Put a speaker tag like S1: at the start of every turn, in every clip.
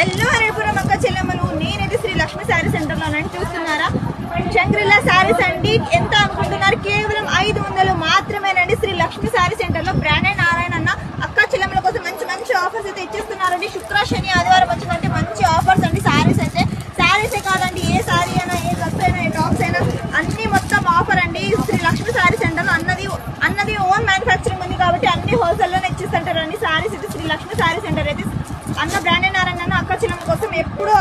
S1: Hello Haripuram అక్క చెల్లెమ్మలు, నేనైతే Shri Lakshmi sari centre లో చూస్తున్నారా. చంగ్రిల్లా శారీస్ అండి. ఎంత అనుకుంటున్నారు? కేవలం 500 మాత్రమేనండి. శ్రీ లక్ష్మి శారీ సెంటర్ లో బ్రాండెడ్ నారాయణ అన్న అక్క చెల్లెమ్మల కోసం మంచి మంచి ఆఫర్స్ అయితే ఇచ్చేస్తున్నారండి. శుక్ర శని ఆదివారం వచ్చిందంటే మంచి ఆఫర్స్ అండి. శారీసే కాదండి, ఏ శారీ అయినా, ఏ డ్రెస్ అయినా, ఏ టాప్స్ అయినా అన్ని మొత్తం ఆఫర్ అండి. శ్రీ లక్ష్మి శారీ సెంటర్ లో అన్నది ఓన్ మ్యానుఫ్యాక్చరింగ్ ఉంది కాబట్టి అన్ని హోల్సేల్ లోనే ఇచ్చేస్తుంటారండి. శారీస్ అయితే శ్రీ లక్ష్మి శారీ సెంటర్ అయితే అన్న బ్రాండెడ్ నారాయణ అక్క చెల్లెమ్మల కోసం ఎప్పుడు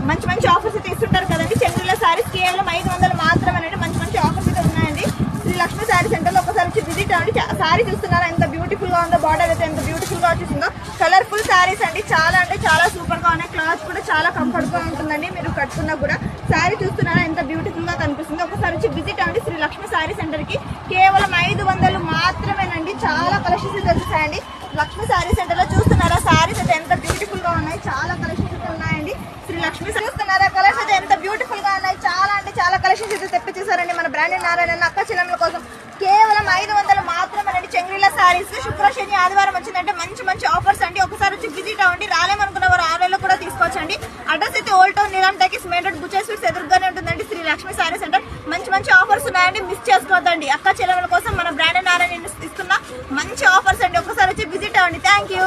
S1: మంచి మంచి ఆఫర్స్ అయితే ఇస్తుంటారు కదండి. చంద్రుల శారీస్ కేవలం 500 మాత్రమేనండి. మంచి మంచి ఆఫర్స్ అయితే ఉన్నాయండి. శ్రీ లక్ష్మి శారీ సెంటర్ లో ఒకసారి వచ్చి విజిట్ అవ్వండి. శారీ చూస్తున్నారా ఎంత బ్యూటిఫుల్ గా ఉందో, బార్డర్ అయితే ఎంత బ్యూటిఫుల్ గా వచ్చేసిందో. కలర్ఫుల్ శారీస్ అండి, చాలా అంటే చాలా సూపర్ గా ఉన్నాయి. క్లాత్ కూడా చాలా కంఫర్ట్ గా ఉంటుందండి. మీరు కట్టుకున్నా కూడా శారీ చూస్తున్నారా ఎంత బ్యూటిఫుల్ గా కనిపిస్తుందో. ఒకసారి వచ్చి విజిట్ అవ్వండి శ్రీ లక్ష్మి శారీ సెంటర్ కి. కేవలం 500 మాత్రమేనండి. చాలా కలెక్షన్స్ అయితే వచ్చేసాయండి లక్ష్మి శారీ సెంటర్ లో. చూస్తున్నారా శారీస్ అయితే ఎంత బ్యూటిఫుల్ గా ఉన్నాయి, చాలా కలెక్షన్స్ అయితే ఉన్నాయండి. శ్రీ లక్ష్మి చూస్తున్నారా కలర్స్ అయితే ఎంత బ్యూటిఫుల్ గా ఉన్నాయి. చాలా అంటే చాలా కలెక్షన్స్ అయితే తెప్పించేశారండి మన బ్రాండెడ్ నారాయణ అక్క చెల్లెమ్మల కోసం. కేవలం 500 మాత్రమేనండి. చంగ్రిల్లా శారీస్ శుక్ర శని ఆదివారం వచ్చిందంటే మంచి మంచి ఆఫర్స్ అండి. ఒకసారి వచ్చి విజిట్ అవ్వండి. రాలేమనుకున్న వారు ఆన్లైన్ లో కూడా తీసుకోవచ్చండి. అడ్రస్ అయితే old town Niram talkies main road Buchche sweets ఎదురుగానే ఉంటుందండి శ్రీ లక్ష్మి శారీ సెంటర్. మంచి మంచి ఆఫర్స్ ఉన్నాయండి, మిస్ చేసుకోవద్దండి. అక్క చెల్లెమ్మల కోసం మన బ్రాండెడ్ నారాయణ ఇస్తున్న మంచి ఆఫర్స్ అండి. ఒకసారి వచ్చి విజిట్ అవ్వండి. Thank you.